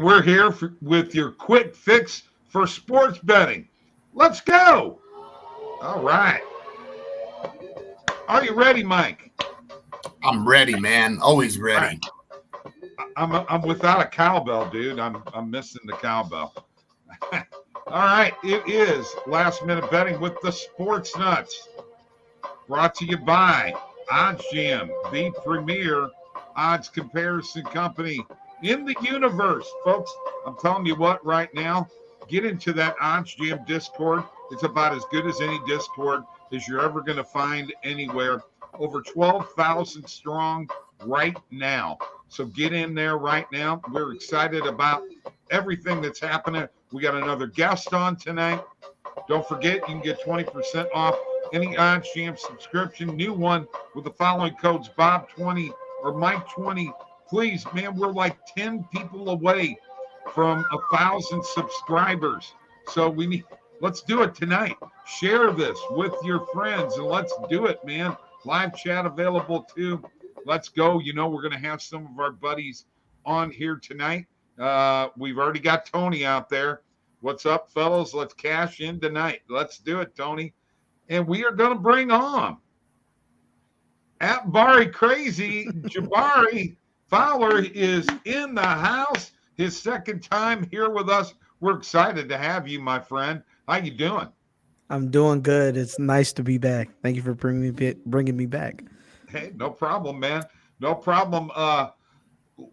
we're here with your quick fix for sports betting. Let's go. All right. Are you ready, Mike? I'm ready, man. Always ready. Right. I'm without a cowbell, dude. I'm missing the cowbell. All right. It is last minute betting with the Sports Nuts. Brought to you by OddsJam, the premier odds comparison company in the universe. Folks, I'm telling you what right now, get into that OddsJam Discord. It's about as good as any Discord as you're ever going to find anywhere. Over 12,000 strong right now. So get in there right now. We're excited about everything that's happening. We got another guest on tonight. Don't forget, you can get 20% off any OddsJam subscription. New one with the following codes, Bob20 or Mike20. Please, man, we're like 10 people away from 1,000 subscribers. So let's do it tonight. Share this with your friends and let's do it, man. Live chat available too. Let's go. You know, we're going to have some of our buddies on here tonight. We've already got Tony out there. What's up, fellas? Let's cash in tonight. Let's do it, Tony. And we are going to bring on at Barry Crazy. Jabari Fowler is in the house. His second time here with us. We're excited to have you, my friend. How you doing? I'm doing good. It's nice to be back. Thank you for bringing me back. Hey, no problem, man. No problem.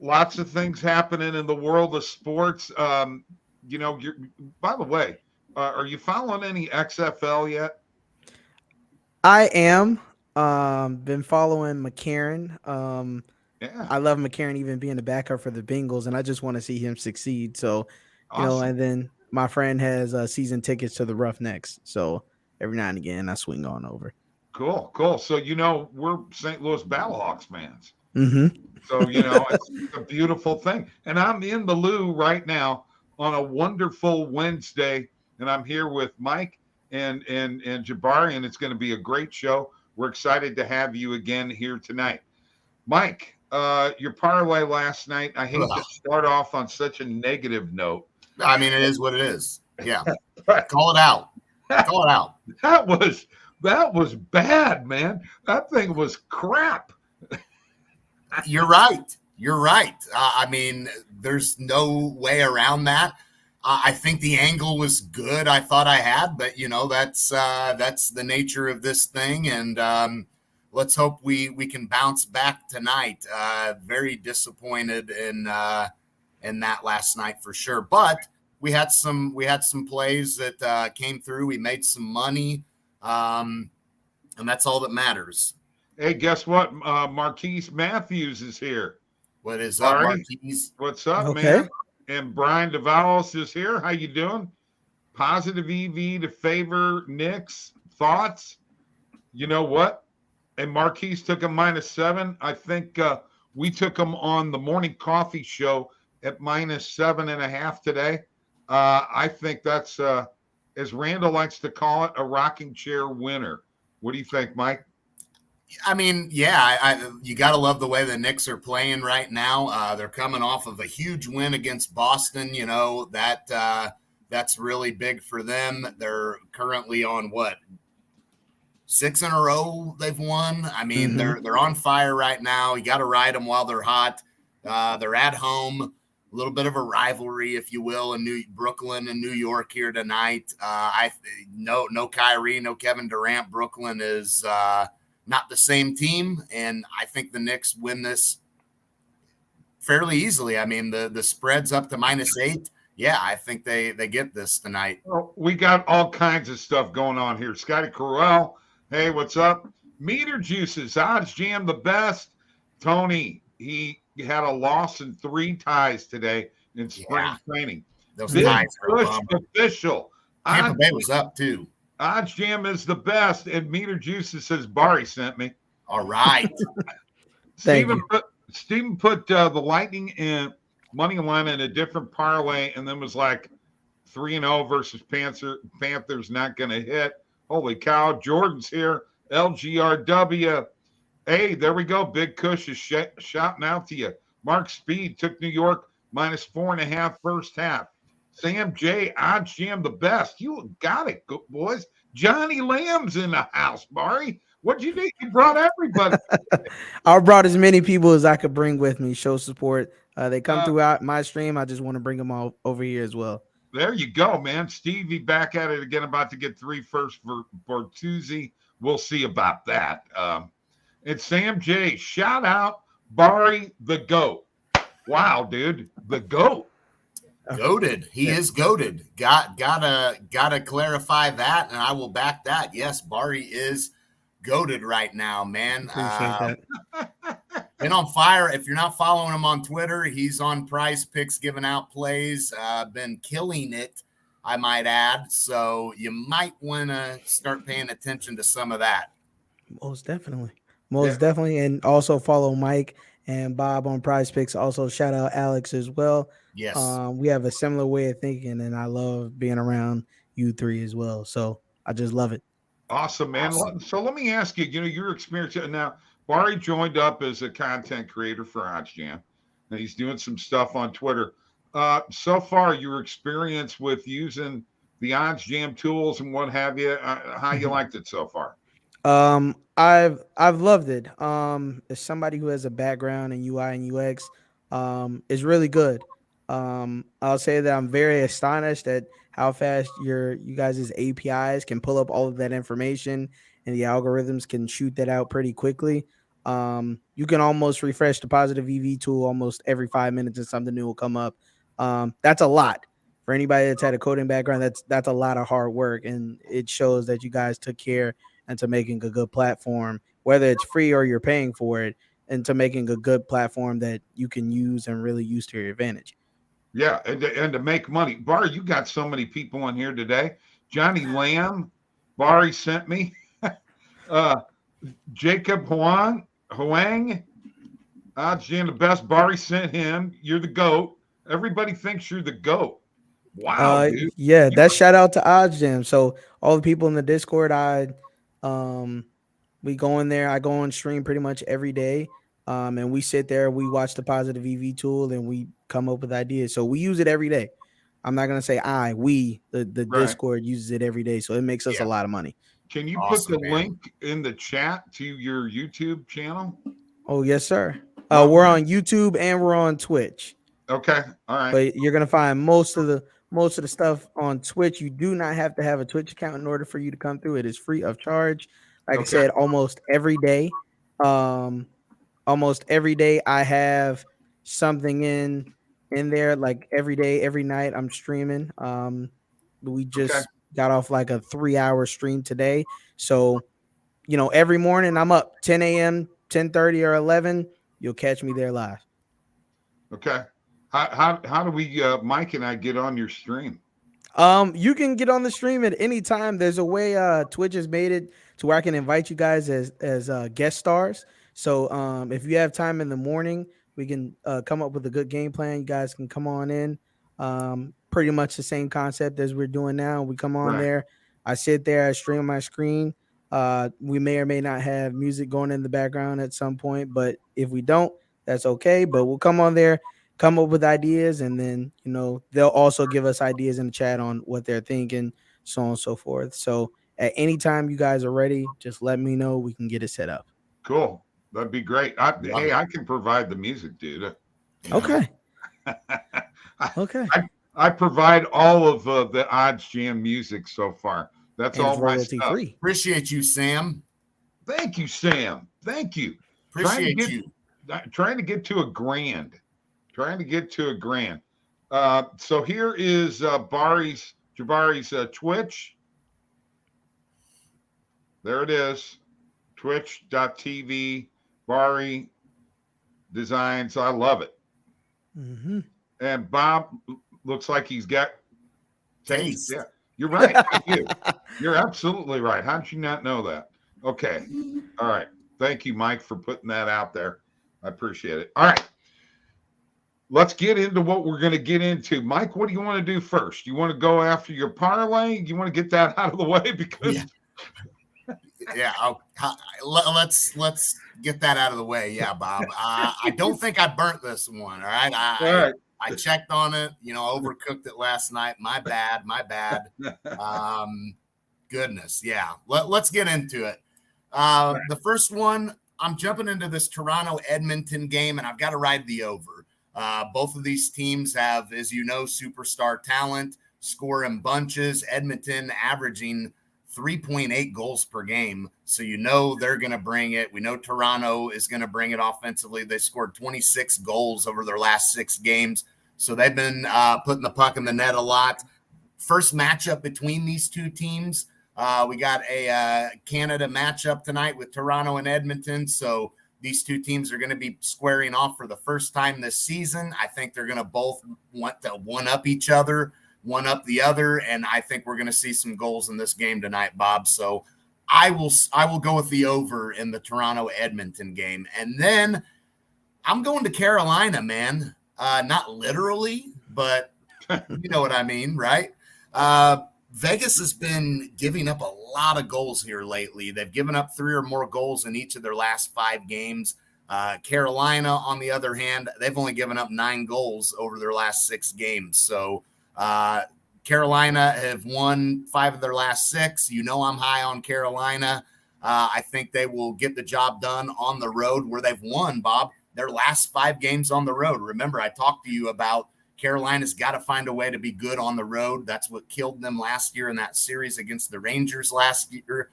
Lots of things happening in the world of sports. You know, by the way, are you following any XFL yet? I am. Been following McCarron. Yeah. I love McCarron even being the backup for the Bengals, and I just want to see him succeed. So, Awesome. you know, and then my friend has season tickets to the Roughnecks. So every now and again, I swing on over. Cool. So, you know, we're St. Louis Battlehawks fans. Mm-hmm. So, you know, it's a beautiful thing. And I'm in the Lou right now on a wonderful Wednesday, and I'm here with Mike and Jabari, and it's going to be a great show. We're excited to have you again here tonight. Mike, your parlay last night, I hate to start off on such a negative note. I mean, it is what it is. Yeah. Call it out. Call it out. That was bad, man. That thing was crap. You're right. I mean, there's no way around that. I think the angle was good. I thought I had, but you know, that's the nature of this thing. And let's hope we can bounce back tonight. Very disappointed in that last night for sure. But we had some plays that came through. We made some money, and that's all that matters. Hey, guess what? Marquise Matthews is here. What is up, Marquise? What's up, Okay. man? And Brian DeValos is here. How you doing? Positive EV to favor Knicks. Thoughts? You know what? And Marquise took him -7. I think we took him on the morning coffee show at -7.5 today. I think that's, as Randall likes to call it, a rocking chair winner. What do you think, Mike? I mean, yeah, you got to love the way the Knicks are playing right now. They're coming off of a huge win against Boston. You know, that's really big for them. They're currently on 6 in a row they've won. I mean, they're on fire right now. You got to ride them while they're hot. They're at home, a little bit of a rivalry, if you will, in Brooklyn and New York here tonight. No Kyrie, no Kevin Durant. Brooklyn is not the same team, and I think the Knicks win this fairly easily. I mean, the spread's up to -8. Yeah, I think they get this tonight. Well, we got all kinds of stuff going on here. Scotty Crowell, hey, what's up? Meter Juices, OddsJam the best. Tony, he had a loss and 3 ties today in spring training. Those Big ties are push official. Tampa Bay was up too. OddsJam is the best, and Meter Juices says Barry sent me. All right. Stephen put the Lightning in money line in a different parlay, and then was like 3-0 versus Panthers not going to hit. Holy cow! Jordan's here. LGRW. Hey, there we go. Big Kush is shouting out to you. Mark Speed took New York -4.5 first half. Sam J, OddsJam the best. You got it, good boys. Johnny Lamb's in the house, Barry. What'd you do? You brought everybody. I brought as many people as I could bring with me, show support. They come Uh, throughout my stream. I just want to bring them all over here as well. There you go, man. Stevie back at it again, about to get 3 first for Tuesday. We'll see about that. It's Sam J. Shout out Barry the GOAT. Wow, dude. The GOAT. Goated. He is goated. Gotta clarify that, and I will back that. Yes, Barry is goated right now, man. Appreciate that. Been on fire. If you're not following him on Twitter, he's on Prize Picks giving out plays. Been killing it, I might add. So you might want to start paying attention to some of that. Most definitely. And also follow Mike and Bob on Prize Picks. Also shout out Alex as well. Yes. We have a similar way of thinking, and I love being around you three as well. So I just love it. Awesome, man. Awesome. So let me ask you, your experience now. Barry joined up as a content creator for OddsJam, and he's doing some stuff on Twitter. So far, your experience with using the OddsJam tools and what have you, how you liked it so far? I've loved it. As somebody who has a background in UI and UX, it's really good. I'll say that I'm very astonished at how fast you guys' APIs can pull up all of that information, and the algorithms can shoot that out pretty quickly. You can almost refresh the positive EV tool almost every 5 minutes and something new will come up. That's a lot for anybody that's had a coding background. That's a lot of hard work, and it shows that you guys took care into making a good platform, whether it's free or you're paying for it, into making a good platform that you can use and really use to your advantage. Yeah, and to make money. Barry, you got so many people on here today. Johnny Lamb, Barry sent me. Jacob Huang, OddsJam the best. Barry sent him. You're the GOAT. Everybody thinks you're the GOAT. Wow, dude. Yeah, that's shout out to OddsJam. So all the people in the Discord, we go in there. I go on stream pretty much every day. And we sit there, we watch the positive EV tool, and we come up with ideas. So we use it every day. I'm not gonna say the right. Discord uses it every day, so it makes us a lot of money. Can you put the link in the chat to your YouTube channel? Oh yes, sir. We're on YouTube and we're on Twitch. Okay, all right. But you're gonna find most of the stuff on Twitch. You do not have to have a Twitch account in order for you to come through. It is free of charge. Like I said, almost every day. Almost every day I have something in there, like every day, every night I'm streaming. We just got off like a 3-hour stream today. So, every morning I'm up 10 a.m., 10:30 or 11. You'll catch me there live. Okay. How do we, Mike and I, get on your stream? You can get on the stream at any time. There's a way Twitch has made it to where I can invite you guys as guest stars. So if you have time in the morning, we can come up with a good game plan. You guys can come on in. Pretty much the same concept as we're doing now. We come on there. I sit there. I stream my screen. We may or may not have music going in the background at some point, but if we don't, that's okay. But we'll come on there, come up with ideas, and then they'll also give us ideas in the chat on what they're thinking, so on and so forth. So at any time you guys are ready, just let me know. We can get it set up. Cool. That'd be great. I can provide the music, dude. Okay. Okay. I provide all of the OddsJam music so far. That's all my stuff. Free. Appreciate you, Sam. Thank you, Sam. Thank you. Appreciate you. Trying to get to a grand. So here is Jabari's Twitch. There it is. Twitch.tv. Barry Designs. I love it. Mm-hmm. And Bob looks like he's got taste. Yeah, you're right. You're absolutely right. How did you not know that? Okay. All right. Thank you, Mike, for putting that out there. I appreciate it. All right. Let's get into what we're going to get into. Mike, what do you want to do first? You want to go after your parlay? You want to get that out of the way? Because let's get that out of the way. Yeah, Bob. I don't think I burnt this one. All right. All right. I checked on it, overcooked it last night. My bad. Goodness. Yeah. Let's get into it. The first one, I'm jumping into this Toronto Edmonton game, and I've got to ride the over. Both of these teams have, as you know, superstar talent, score in bunches. Edmonton averaging 3.8 goals per game. So they're going to bring it. We know Toronto is going to bring it offensively. They scored 26 goals over their last 6 games. So they've been putting the puck in the net a lot. First matchup between these two teams. We got a Canada matchup tonight with Toronto and Edmonton. So these two teams are going to be squaring off for the first time this season. I think they're going to both want to one-up each other, one-up the other, and I think we're going to see some goals in this game tonight, Bob. So I will go with the over in the Toronto-Edmonton game. And then I'm going to Carolina, man. Not literally, but you know what I mean, right? Vegas has been giving up a lot of goals here lately. They've given up 3 or more goals in each of their last 5 games. Carolina, on the other hand, they've only given up 9 goals over their last 6 games. So Carolina have won 5 of their last 6. I'm high on Carolina. I think they will get the job done on the road where they've won, Bob, their last 5 games on the road. Remember, I talked to you about Carolina's got to find a way to be good on the road. That's what killed them last year in that series against the Rangers last year.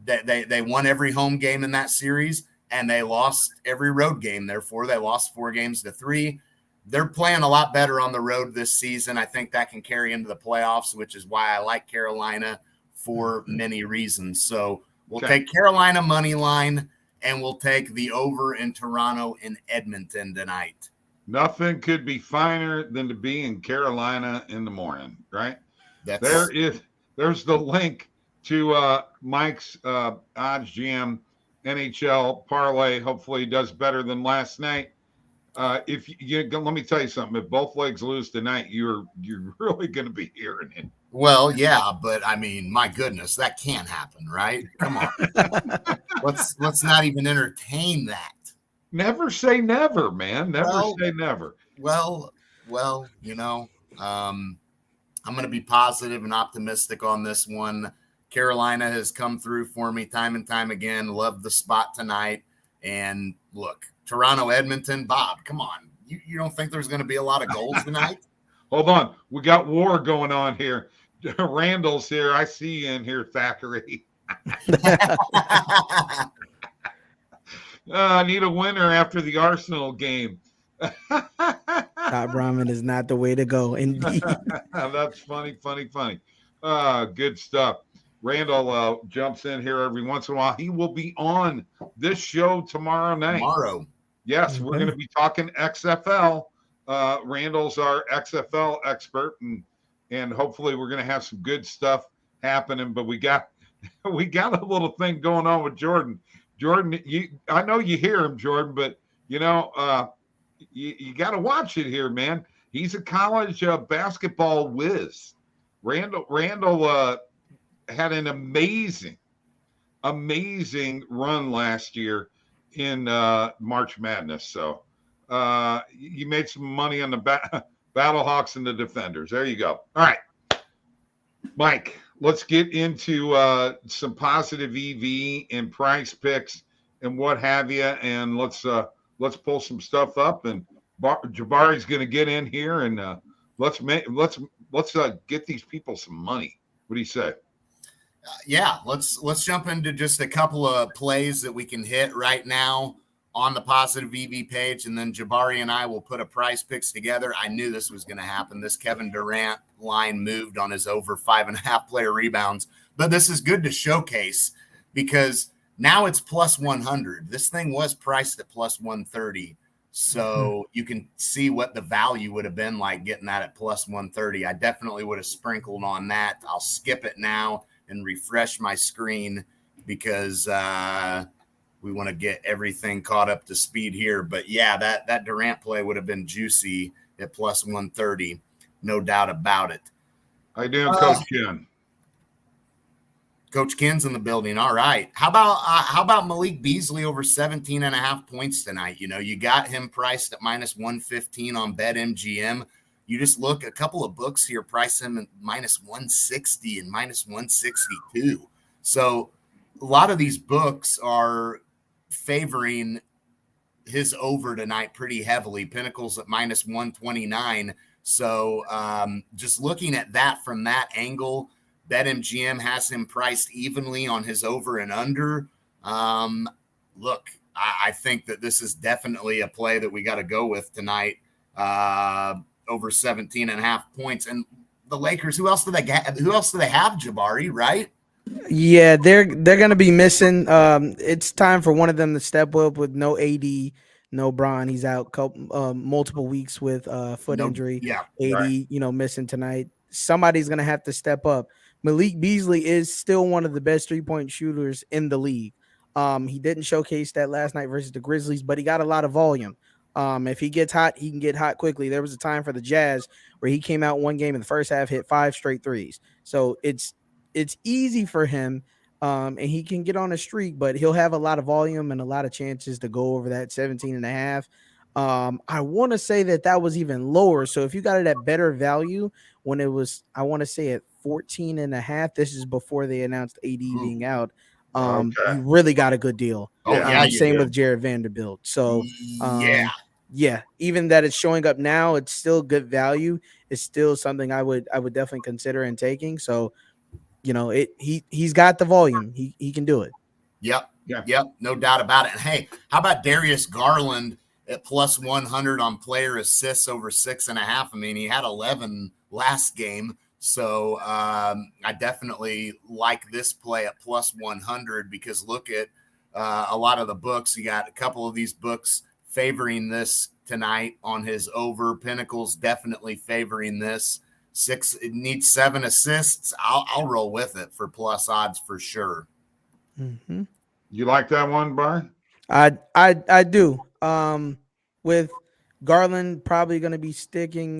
They won every home game in that series, and they lost every road game. Therefore, they lost 4-3. They're playing a lot better on the road this season. I think that can carry into the playoffs, which is why I like Carolina for many reasons. So we'll take Carolina money line, and we'll take the over in Toronto and Edmonton tonight. Nothing could be finer than to be in Carolina in the morning, right? There's the link to Mike's OddsJam NHL parlay. Hopefully he does better than last night. Let me tell you something. If both legs lose tonight, you're really going to be hearing it. Well, yeah, but I mean, my goodness, that can't happen, right? Come on. Let's not even entertain that. Never say never, man. Say never. Well, I'm going to be positive and optimistic on this one. Carolina has come through for me time and time again. Love the spot tonight. And look, Toronto, Edmonton, Bob, come on. You don't think there's going to be a lot of goals tonight? Hold on. We got war going on here. Randall's here. I see you in here, Thackeray. I need a winner after the Arsenal game. Top ramen is not the way to go. Indeed. That's funny. Good stuff. Randall jumps in here every once in a while. He will be on this show tomorrow night. Yes, we're going to be talking XFL. Randall's our XFL expert, and hopefully we're going to have some good stuff happening. But we got a little thing going on with Jordan. Jordan, I know you hear him, Jordan, but you got to watch it here, man. He's a college basketball whiz. Randall had an amazing run last year in March Madness. So you made some money on the Battlehawks and the Defenders. There you go. All right, Mike. Let's get into some positive EV and price picks and what have you, and let's pull some stuff up. And Jabari's going to get in here, and let's get these people some money. What do you say? Yeah, let's jump into just a couple of plays that we can hit right now on the positive EV page, and then Jabari and I will put a price picks together. I knew this was going to happen. This Kevin Durant line moved on his over 5.5 player rebounds, but this is good to showcase because now it's plus 100. This thing was priced at plus 130. So you can see what the value would have been like getting that at plus 130. I definitely would have sprinkled on that. I'll skip it now and refresh my screen because we want to get everything caught up to speed here. But yeah, that Durant play would have been juicy at plus 130. No doubt about it. How you doing, Coach Ken? Coach Ken's in the building. All right. How about Malik Beasley over 17.5 points tonight? You know, you got him priced at minus 115 on BetMGM. You just look, a couple of books here price him at minus 160 and minus 162. So a lot of these books are favoring his over tonight pretty heavily. Pinnacle's at minus 129. So just looking at that from that angle, BetMGM has him priced evenly on his over and under. Look, I think that this is definitely a play that we got to go with tonight. Over 17.5 points. And the Lakers, who else do they have, Jabari, right? Yeah, they're going to be missing. It's time for one of them to step up with no AD, no Bron. He's out multiple weeks with foot injury. Yeah, AD, right. Missing tonight. Somebody's going to have to step up. Malik Beasley is still one of the best 3-point shooters in the league. He didn't showcase that last night versus the Grizzlies, but he got a lot of volume. If he gets hot, he can get hot quickly. There was a time for the Jazz where he came out one game in the first half, hit 5 straight threes. So it's easy for him, and he can get on a streak, but he'll have a lot of volume and a lot of chances to go over that 17.5. I want to say that was even lower. So if you got it at better value when it was, I want to say at 14.5, this is before they announced AD being out. You really got a good deal. Same with Jared Vanderbilt. So yeah, even that it's showing up now, it's still good value. It's still something I would definitely consider in taking. So, he's got the volume. He can do it. Yep. No doubt about it. And hey, how about Darius Garland at plus 100 on player assists over 6.5? I mean, he had 11 last game. So I definitely like this play at plus 100 because look at a lot of the books. You got a couple of these books favoring this tonight on his over. Pinnacle's definitely favoring this. It needs 7 assists. I'll roll with it for plus odds for sure. Mm-hmm. You like that one, Brian? I do. With Garland probably going to be sticking.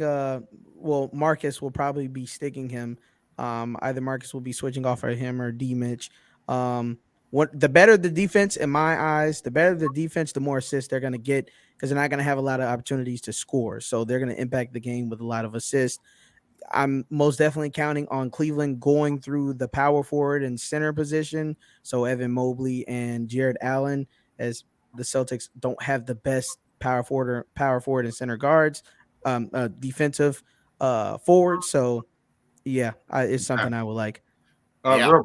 Marcus will probably be sticking him. Either Marcus will be switching off of him or D Mitch. The better the defense, in my eyes, the better the defense, the more assists they're going to get because they're not going to have a lot of opportunities to score. So they're going to impact the game with a lot of assists. I'm most definitely counting on Cleveland going through the power forward and center position. So Evan Mobley and Jared Allen, as the Celtics don't have the best power forward and center guards, defensive forward. So yeah, it's something I would like. Real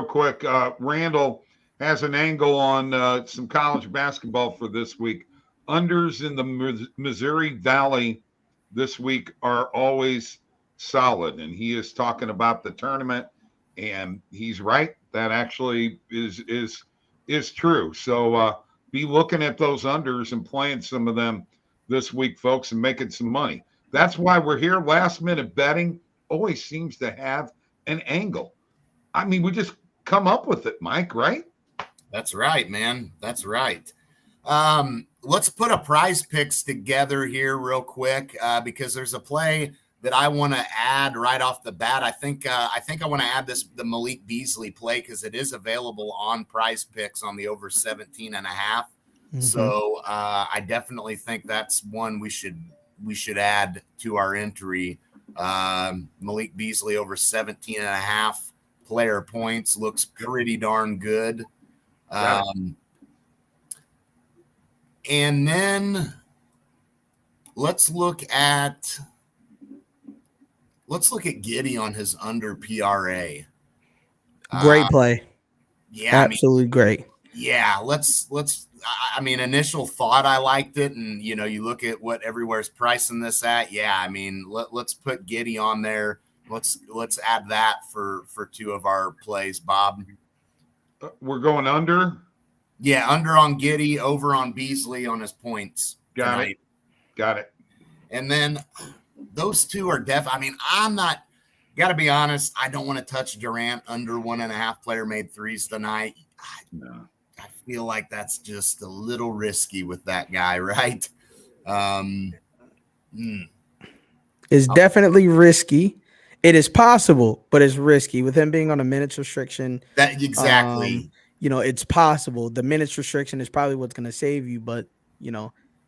quick. Randall has an angle on some college basketball for this week. Unders in the Missouri Valley this week are always solid, and he is talking about the tournament, and he's right. That actually is true. So be looking at those unders and playing some of them this week, folks, and making some money. That's why we're here. Last minute betting always seems to have an angle. I mean, we just come up with it, Mike, right? That's right, man. That's right. Let's put a prize picks together here real quick because there's a play that I want to add right off the bat. I think I want to add the Malik Beasley play because it is available on prize picks on the over 17.5. Mm-hmm. So I definitely think that's one we should add to our entry. Malik Beasley over 17.5 player points looks pretty darn good. And then let's look at Giddey on his under PRA. Great play. Yeah, absolutely great. Yeah, let's. I mean, initial thought I liked it, and you look at what everywhere's pricing this at. Yeah, I mean, let's put Giddey on there. Let's add that for 2 of our plays, Bob. We're going under. Yeah, under on Giddey, over on Beasley on his points. Got it. And then those 2 are I mean, got to be honest, I don't want to touch Durant under 1.5 player made threes tonight. No. I feel like that's just a little risky with that guy, right? It's definitely risky. It is possible, but it's risky with him being on a minutes restriction. That exactly. It's possible. The minutes restriction is probably what's going to save you, but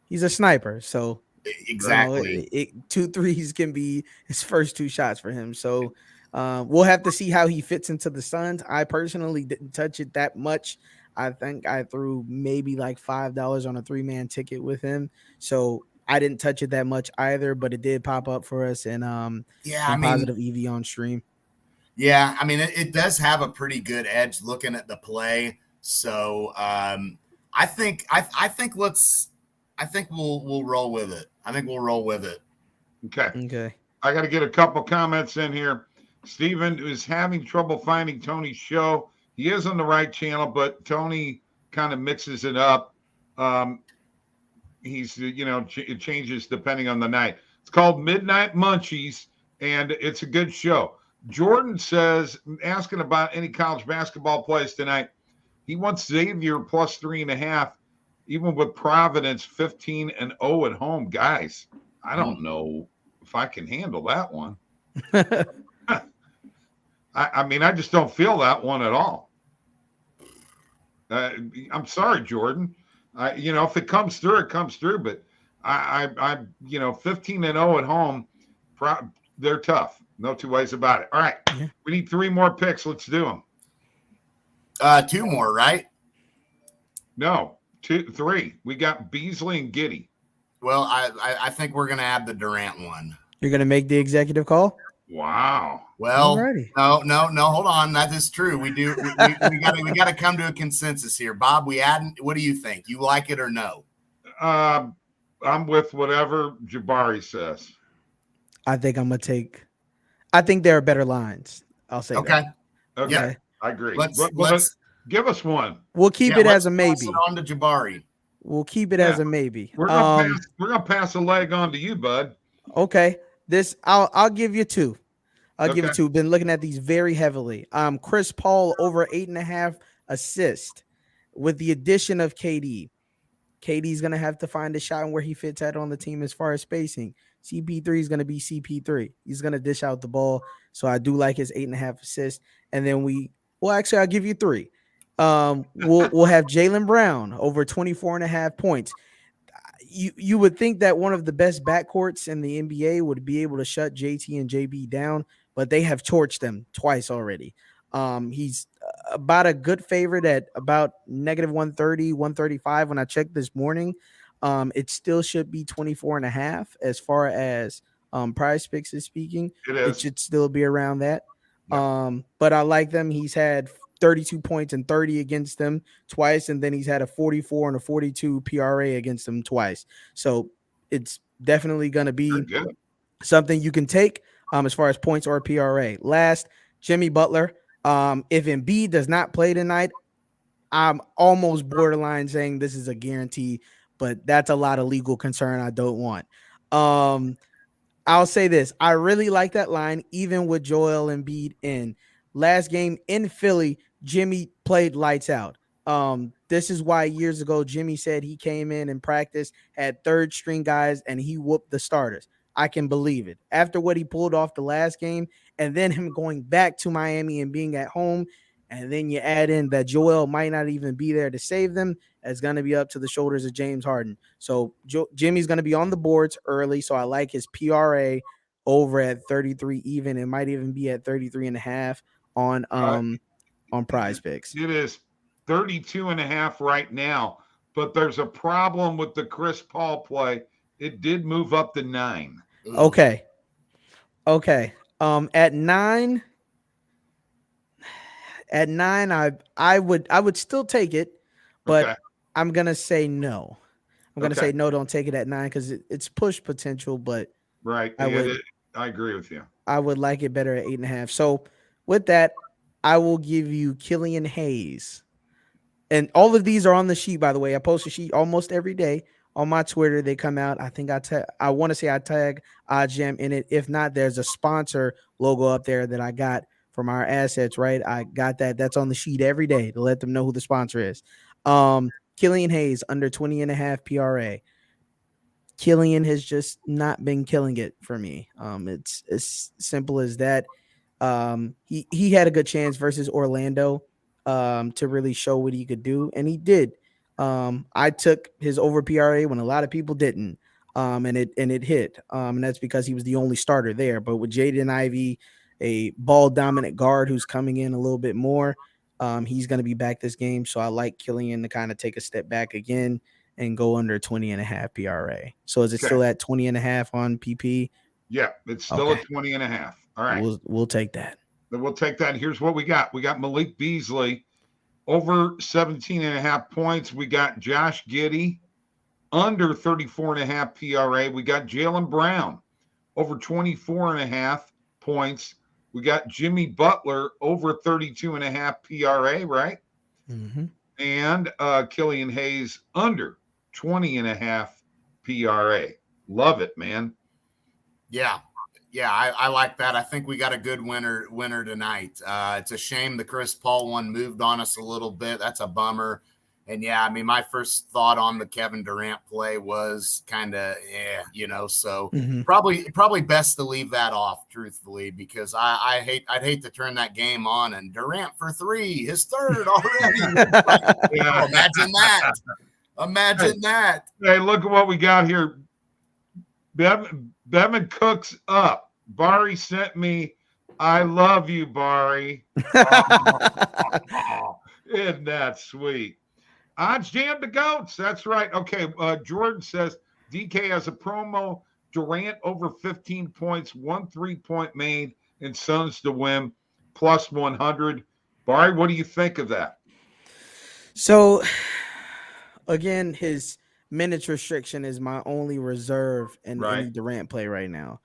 he's a sniper, so Exactly. 2 threes can be his first 2 shots for him. So we'll have to see how he fits into the Suns. I personally didn't touch it that much. I think I threw maybe like $5 on a 3-man ticket with him. So I didn't touch it that much either, but it did pop up for us in positive EV on stream. Yeah, I mean, it does have a pretty good edge looking at the play. So I think we'll roll with it. I think we'll roll with it. Okay. I got to get a couple comments in here. Steven is having trouble finding Tony's show. He is on the right channel, but Tony kind of mixes it up. He's, it changes depending on the night. It's called Midnight Munchies, and it's a good show. Jordan says, asking about any college basketball plays tonight, he wants Xavier plus 3.5, even with Providence 15-0 at home. Guys, I don't know if I can handle that one. I mean, I just don't feel that one at all. I'm sorry, Jordan. If it comes through, it comes through. But I 15-0 at home, they're tough. No two ways about it. All right, we need 3 more picks. Let's do them. 2 more, right? No, 3. We got Beasley and Giddey. Well, I think we're gonna add the Durant one. You're gonna make the executive call? Wow. Well, no, hold on. That is true. We do. We got to come to a consensus here, Bob. What do you think? You like it or no? I'm with whatever Jabari says. I think there are better lines. I'll say okay. that. Okay. Yeah. I agree. Let's give us one. We'll keep it as a maybe. Pass it on to Jabari. We'll keep it as a maybe. We're gonna pass a leg on to you, bud. Okay. I'll give you 2. I'll give you 2. Been looking at these very heavily. Chris Paul over 8.5 assists with the addition of KD. KD's gonna have to find a shot and where he fits at on the team as far as spacing. CP3 is gonna be CP3. He's gonna dish out the ball. So I do like his 8.5 assists. And then actually I'll give you 3. We'll have Jaylen Brown over 24.5 points. You would think that one of the best backcourts in the NBA would be able to shut JT and JB down, but they have torched them twice already. He's about a good favorite at about -130, 135. When I checked this morning, it still should be 24.5 as far as Prize Picks is speaking. It should still be around that. Yeah. But I like them. He's had 32 points and 30 against them twice, and then he's had a 44 and a 42 PRA against them twice. So it's definitely going to be something you can take as far as points or PRA. Last, Jimmy Butler. If Embiid does not play tonight, I'm almost borderline saying this is a guarantee, but that's a lot of legal concern I don't want. I'll say this. I really like that line, even with Joel Embiid in. Last game in Philly, Jimmy played lights out. This is why years ago, Jimmy said he came in practice, had 3rd string guys, and he whooped the starters. I can believe it. After what he pulled off the last game, and then him going back to Miami and being at home, and then you add in that Joel might not even be there to save them, it's going to be up to the shoulders of James Harden. So Jimmy's going to be on the boards early, so I like his PRA over at 33 even. It might even be at 33.5 on Prize Picks. It is 32.5 right now, but there's a problem with the Chris Paul play. It did move up to 9. Okay. At 9, I would still take it, but I'm gonna say no. I'm gonna say no. Don't take it at 9 because it's push potential, but right. I agree with you. I would like it better at 8.5. So with that, I will give you Killian Hayes, and all of these are on the sheet. By the way, I post a sheet almost every day on my Twitter. They come out. I think I want to say I tag OddsJam in it. If not, there's a sponsor logo up there that I got from our assets, right? I got that. That's on the sheet every day to let them know who the sponsor is. Killian Hayes under 20.5 PRA. Killian has just not been killing it for me. It's as simple as that. He had a good chance versus Orlando to really show what he could do, and he did. I took his over PRA when a lot of people didn't, and it hit. And that's because he was the only starter there. But with Jaden Ivey, a ball dominant guard who's coming in a little bit more, he's going to be back this game. So I like Killian to kind of take a step back again and go under 20.5 PRA. So is it still at 20.5 on PP? Yeah, it's still at 20.5. All right. We'll take that. Then we'll take that. Here's what we got. We got Malik Beasley over 17.5 points. We got Josh Giddey under 34.5 PRA. We got Jaylen Brown over 24.5 points. We got Jimmy Butler over 32.5 PRA, right? Mm-hmm. And Killian Hayes under 20.5 PRA. Love it, man. Yeah, I like that. I think we got a good winner tonight. It's a shame the Chris Paul one moved on us a little bit. That's a bummer. And yeah, I mean, my first thought on the Kevin Durant play was kind of, so probably best to leave that off, truthfully, because I'd hate to turn that game on and Durant for 3, his third already. Imagine that. Imagine that. Hey, look at what we got here. Bevan Cook's up. Bari sent me, I love you, Bari. Isn't that sweet? OddsJam the GOATs. That's right. Okay. Jordan says DK has a promo. Durant over 15 points, 1 3-point made, and Suns to win plus 100. Bari, what do you think of that? So, again, his minutes restriction is my only reserve in any Durant play right now.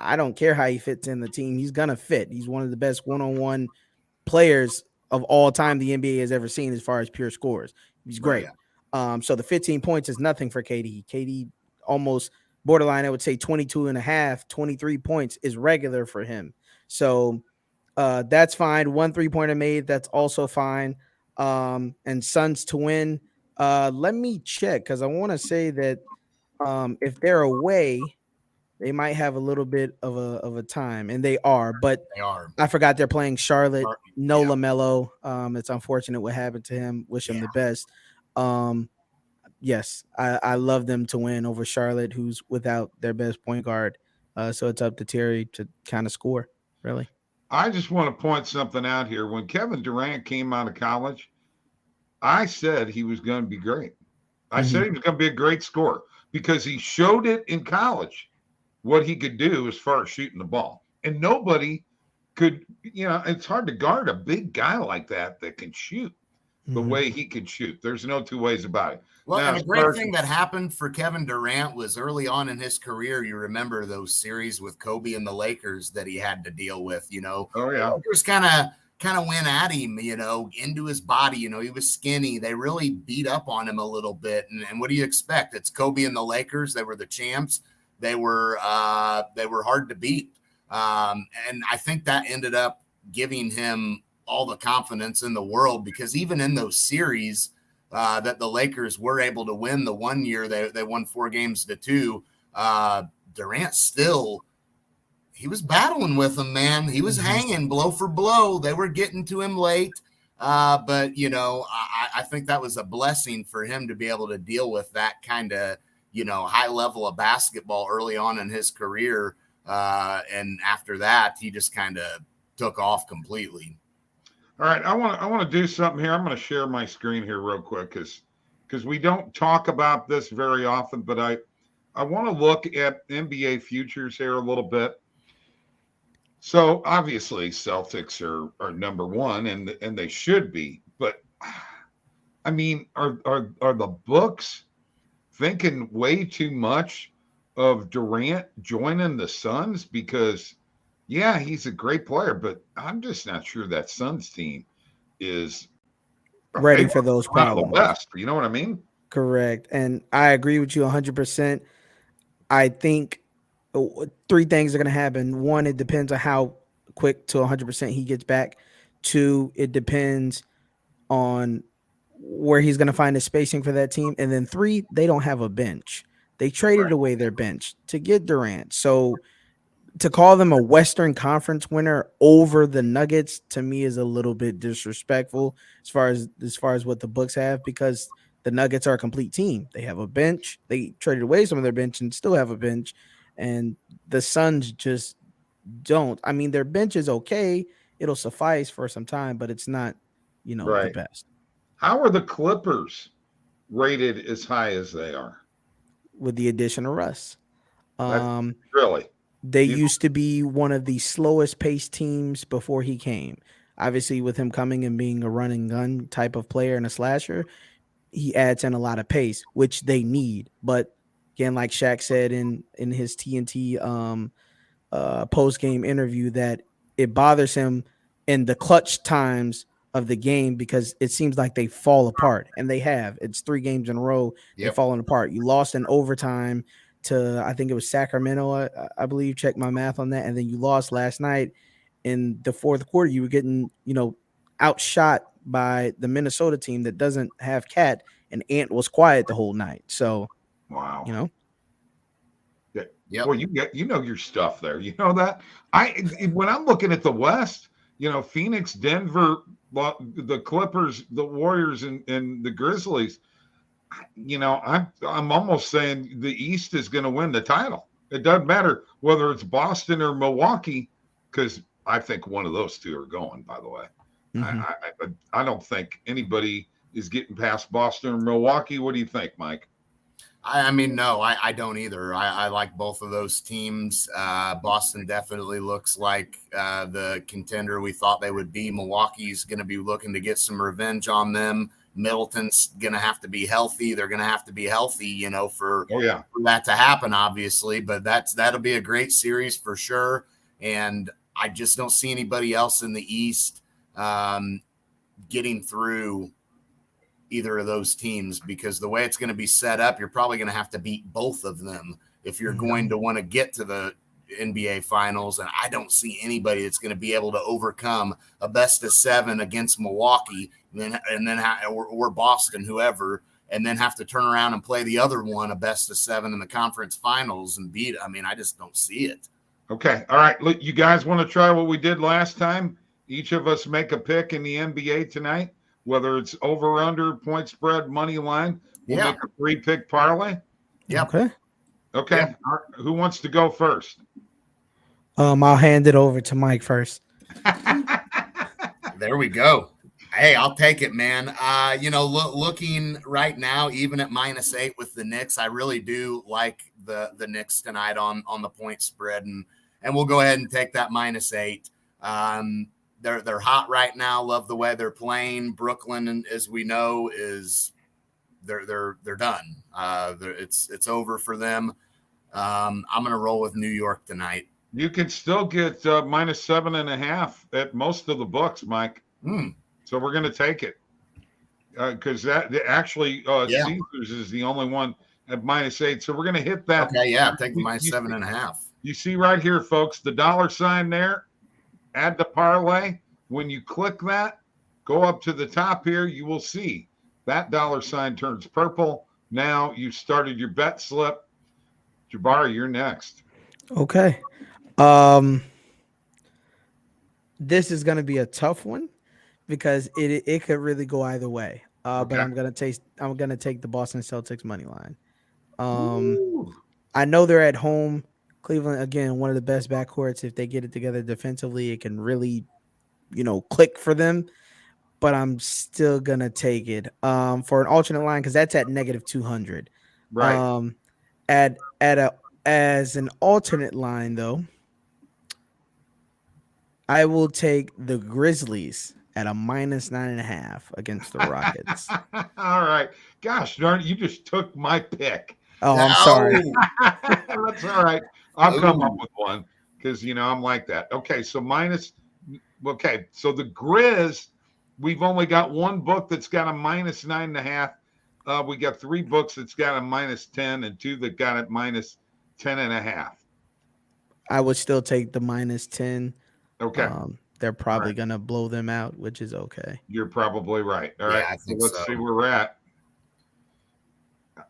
I don't care how he fits in the team. He's going to fit. He's one of the best one-on-one players of all time the NBA has ever seen as far as pure scores. He's great. So the 15 points is nothing for KD. KD almost borderline, I would say 22.5, 23 points is regular for him. So that's fine. 1 3-pointer made. That's also fine. And Suns to win. Let me check because I want to say that if they're away, they might have a little bit of a time, and they are. But they are. I forgot they're playing Charlotte. No LaMelo. It's unfortunate what happened to him. Wish him the best. Yes, I love them to win over Charlotte, who's without their best point guard. So it's up to Terry to kind of score. Really. I just want to point something out here. When Kevin Durant came out of college, I said he was going to be great. I said he was going to be a great scorer because he showed it in college what he could do as far as shooting the ball. And nobody could, it's hard to guard a big guy like that can shoot the way he could shoot. There's no two ways about it. Well, and a great thing that happened for Kevin Durant was early on in his career, you remember those series with Kobe and the Lakers that he had to deal with, Oh, yeah. The Lakers kind of went at him, into his body. He was skinny. They really beat up on him a little bit. And what do you expect? It's Kobe and the Lakers. They were the champs. They were hard to beat. And I think that ended up giving him all the confidence in the world because even in those series that the Lakers were able to win the one year, they won 4-2. Durant still, he was battling with them, man. He was hanging blow for blow. They were getting to him late. But, I think that was a blessing for him to be able to deal with that kind of, high level of basketball early on in his career. And after that, he just kind of took off completely. All right. I want to do something here. I'm going to share my screen here real quick because we don't talk about this very often, but I want to look at NBA futures here a little bit. So obviously Celtics are number one and they should be, but I mean, are the books thinking way too much of Durant joining the Suns? Because yeah, he's a great player, but I'm just not sure that Suns team is ready for those problems. The best, you know what I mean? Correct. And I agree with you 100%. I think 3 things are going to happen. 1, it depends on how quick to 100% he gets back. 2, it depends on where he's going to find the spacing for that team. And then 3, they don't have a bench. They traded away their bench to get Durant. So to call them a Western Conference winner over the Nuggets to me is a little bit disrespectful as far as what the books have, because the Nuggets are a complete team. They have a bench. They traded away some of their bench and still have a bench, and the Suns just don't. I mean, their bench is okay. It'll suffice for some time, but it's not, the Right. best. How are the Clippers rated as high as they are? With the addition of Russ. That's really. They used to be one of the slowest paced teams before he came. Obviously, with him coming and being a run and gun type of player and a slasher, he adds in a lot of pace, which they need. But again, like Shaq said in his TNT post game interview, that it bothers him in the clutch times of the game because it seems like they fall apart, and they have. It's 3 games in a row they've fallen apart. You lost in overtime to, I think it was Sacramento, I believe. Check my math on that. And then you lost last night in the fourth quarter. You were getting, outshot by the Minnesota team that doesn't have Cat, and Ant was quiet the whole night. So, wow. Yeah. Well, you know your stuff there. You know that. When I'm looking at the West, Phoenix, Denver, the Clippers, the Warriors, and the Grizzlies. I'm almost saying the East is going to win the title. It doesn't matter whether it's Boston or Milwaukee, because I think one of those two are going. By the way, I don't think anybody is getting past Boston or Milwaukee. What do you think, Mike? I mean, no, I don't either. I like both of those teams. Boston definitely looks like the contender we thought they would be. Milwaukee's going to be looking to get some revenge on them. Middleton's going to have to be healthy. They're going to have to be healthy, for that to happen, obviously. But that'll be a great series for sure. And I just don't see anybody else in the East getting through either of those teams, because the way it's going to be set up, you're probably going to have to beat both of them if you're going to want to get to the NBA finals. And I don't see anybody that's going to be able to overcome a best of 7 against Milwaukee and then or Boston, whoever, and then have to turn around and play the other one, a best of 7 in the conference finals and beat. I mean, I just don't see it. Okay. All right. Look, you guys want to try what we did last time? Each of us make a pick in the NBA tonight, whether it's over, under, point spread, money line. We'll make a 3-pick parlay. Yeah. Okay. Yeah. Who wants to go first? I'll hand it over to Mike first. There we go. Hey, I'll take it, man. Looking right now, even at -8 with the Knicks, I really do like the Knicks tonight on the point spread, and we'll go ahead and take that -8. They're hot right now. Love the way they're playing. Brooklyn, as we know, is they're done. It's over for them. I'm gonna roll with New York tonight. You can still get -7.5 at most of the books, Mike. So we're gonna take it because that actually Caesars is the only one at -8. So we're gonna hit that. Okay, yeah, take the -7.5. You see right here, folks, the $sign there. Add the parlay. When you click that, go up to the top here, you will see that $sign turns purple. Now you've started your bet slip. Jabari, you're next. Okay. This is going to be a tough one because it could really go either way. But I'm going to take the Boston Celtics money line. I know they're at home. Cleveland, again, one of the best backcourts. If they get it together defensively, it can really, click for them. But I'm still going to take it for an alternate line because that's at -200. Right. As an alternate line, though, I will take the Grizzlies at a -9.5 against the Rockets. All right. Gosh darn it, you just took my pick. Oh, I'm sorry. That's all right. I'll come up with one because, I'm like that. Okay, so so the Grizz, we've only got one book that's got a -9.5. We got 3 books that's got a -10 and 2 that got it -10.5. I would still take the -10. Okay. They're probably going to blow them out, which is okay. You're probably right. All right. I think let's see where we're at.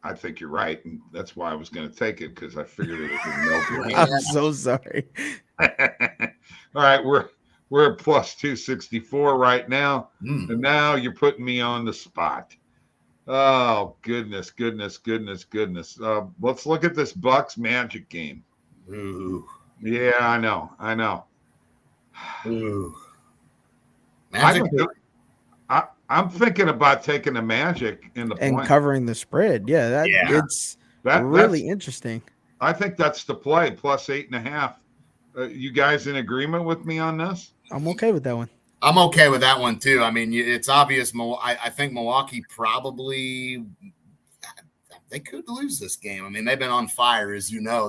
I think you're right, and that's why I was going to take it because I figured it was a no-brainer. I'm so sorry. All right, we're at plus 264 right now, and now you're putting me on the spot. Oh goodness. Let's look at this Bucks Magic game. Ooh. Yeah, I know. Ooh. Magic. I'm thinking about taking the Magic in the And point. covering the spread. Yeah, it's really interesting. I think that's the play, plus 8.5. You guys in agreement with me on this? I'm okay with that one. I'm okay with that one too. I mean, it's obvious. I think Milwaukee probably they could lose this game. I mean, they've been on fire, as you know.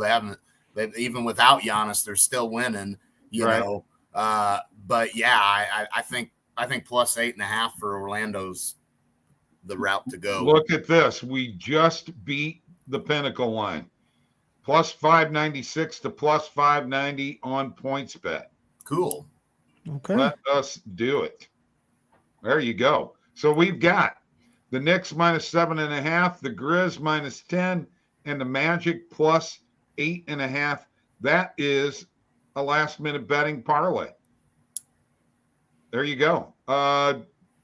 They've even without Giannis, they're still winning. You know, but yeah, I think plus 8.5 for Orlando's the route to go. Look at this. We just beat the Pinnacle line. Plus 596 to plus 590 on PointsBet. Cool. Okay. Let us do it. There you go. So we've got the Knicks minus 7.5, the Grizz minus 10, and the Magic plus 8.5. That is a last-minute betting parlay. There you go.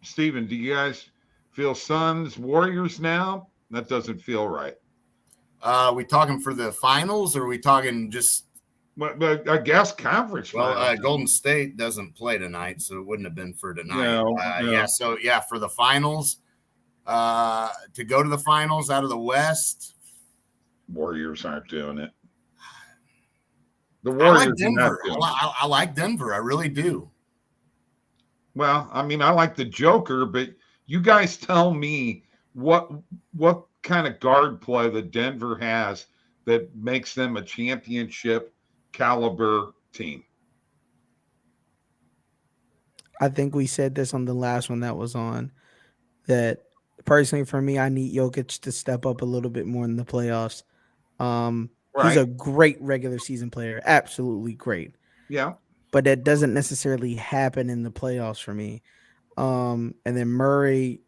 Steven, do you guys feel Suns, Warriors now? That doesn't feel right. Are we talking for the finals, or are we talking just? But I guess conference. Well, Golden State doesn't play tonight, so it wouldn't have been for tonight. No. Yeah, so yeah, for the finals, to go to the finals out of the West, Warriors aren't doing it. The I Warriors like Denver. are not doing it. I like Denver. I really do. Well, I mean, I like the Joker, but you guys tell me what kind of guard play that Denver has that makes them a championship caliber team. I think we said this on the last one that was on, that personally for me, I need Jokic to step up a little bit more in the playoffs. He's a great regular season player. Absolutely great. Yeah. But that doesn't necessarily happen in the playoffs for me. And then Murray,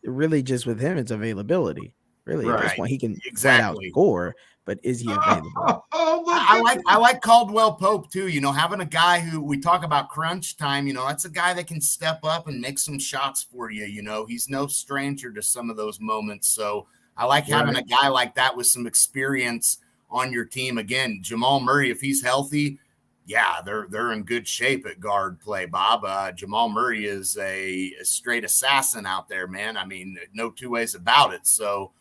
really just with him, it's availability. Really, at this point, he can flat out score, but is he available? I like Caldwell Pope too. You know, having a guy who we talk about crunch time. You know, that's a guy that can step up and make some shots for you. You know, he's no stranger to some of those moments. So I like having a guy like that with some experience on your team. Again, Jamal Murray, if he's healthy, yeah, they're in good shape at guard play, Bob. Jamal Murray is a straight assassin out there, man. I mean, no two ways about it. So,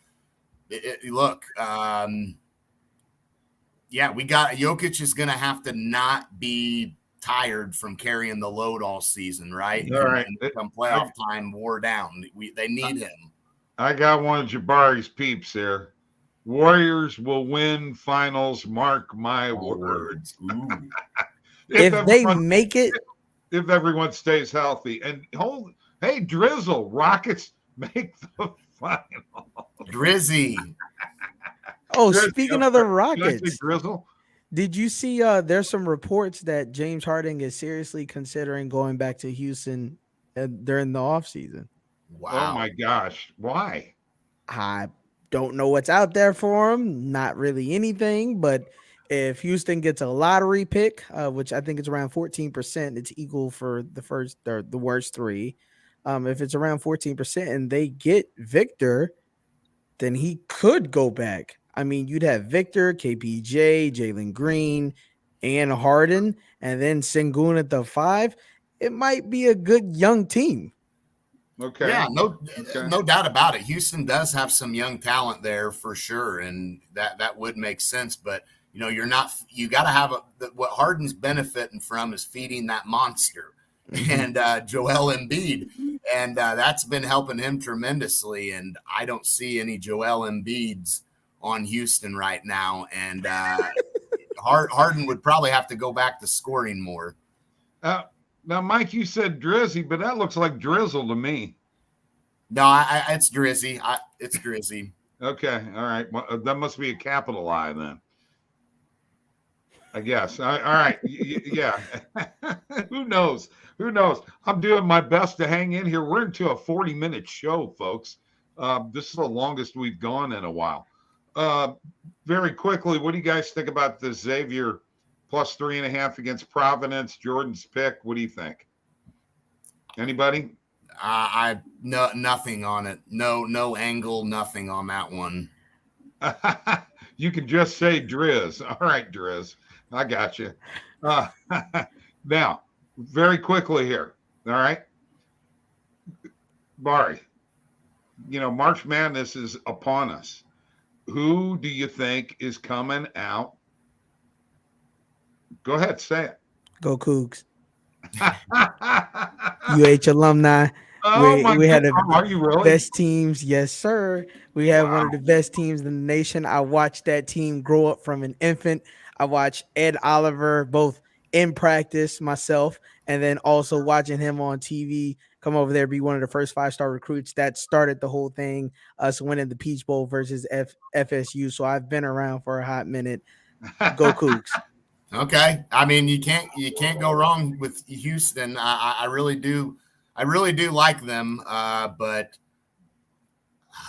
look, yeah, we got Jokic is going to have to not be tired from carrying the load all season, right? All right. And come playoff time, wore down. They need him. I got one of Jabari's peeps there. Warriors will win finals. Mark my words. if they make it, if everyone stays healthy, and hey, Drizzle, Rockets make the final. Drizzy. Oh, speaking of the Rockets, Drizzle. Did you see? There's some reports that James Harden is seriously considering going back to Houston during the offseason. Wow! Oh my gosh, why? I don't know what's out there for him. Not really anything, but if Houston gets a lottery pick, which I think it's around 14%, it's equal for the first or the worst three. If it's around 14% and they get Victor, then he could go back. I mean, you'd have Victor, KPJ, Jalen Green, and Harden, and then Sengun at the 5. It might be a good young team. Okay. Yeah, no doubt about it. Houston does have some young talent there for sure, and that would make sense. But you know, you got to have what Harden's benefiting from is feeding that monster, and Joel Embiid, and that's been helping him tremendously. And I don't see any Joel Embiids on Houston right now, and Harden would probably have to go back to scoring more. Now, Mike, you said Drizzy, but that looks like Drizzle to me. No, it's Drizzy. It's Drizzy. Okay, all right. Well, that must be a capital I then. I guess. All right. Yeah. Who knows? I'm doing my best to hang in here. We're into a 40-minute show, folks. This is the longest we've gone in a while. Very quickly, what do you guys think about the Xavier plus 3.5 against Providence? Jordan's pick. What do you think? Anybody? I no nothing on it. No angle, nothing on that one. You can just say Driz. All right, Driz. I got you. Now, very quickly here. All right. Barry, March Madness is upon us. Who do you think is coming out? Go ahead, say it. Go Cougs. UH alumni. Oh, we had are you really? Best teams. Yes, sir. We had one of the best teams in the nation. I watched that team grow up from an infant. I watched Ed Oliver both in practice myself and then also watching him on TV come over there, be one of the first 5-star recruits that started the whole thing, us winning the Peach Bowl versus FSU. So I've been around for a hot minute. Go Cougs. Okay. I mean, you can't go wrong with Houston. I really do like them. But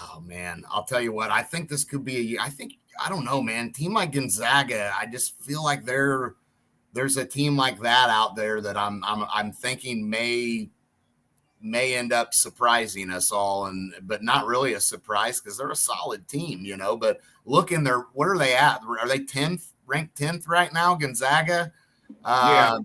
oh man, I'll tell you what, I think this could be I don't know, man. Team like Gonzaga, I just feel like there's a team like that out there that I'm thinking may end up surprising us all, but not really a surprise because they're a solid team, But look in there, what are they at? Are they 10th, ranked 10th right now? Gonzaga? Yeah.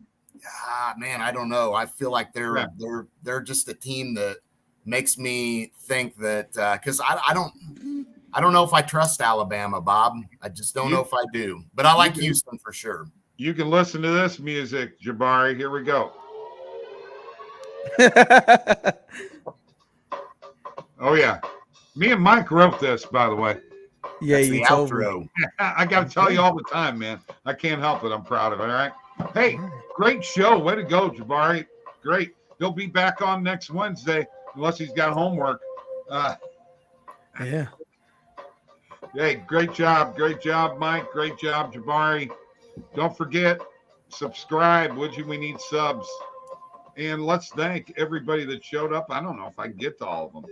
Man, I don't know. I feel like they're just a team that makes me think that because I don't know if I trust Alabama, Bob. I just don't know if I do. But I like Houston for sure. You can listen to this music, Jabari. Here we go. Oh yeah, me and Mike wrote this, by the way. Yeah, that's you the told outro. me. I got to tell you all the time, man. I can't help it. I'm proud of it. All right. Hey, great show. Way to go, Jabari. Great. He'll be back on next Wednesday unless he's got homework. Yeah. Hey, great job. Great job, Mike. Great job, Jabari. Don't forget, subscribe, would you? We need subs. And let's thank everybody that showed up. I don't know if I can get to all of them.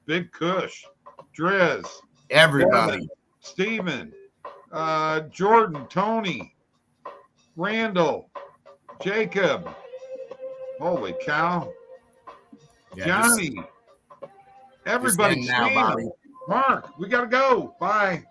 Big Kush, Driz, Everybody. Devin, Steven, Jordan, Tony, Randall, Jacob. Holy cow. Yeah, Johnny. Everybody. now, Bobby. Mark, we got to go. Bye.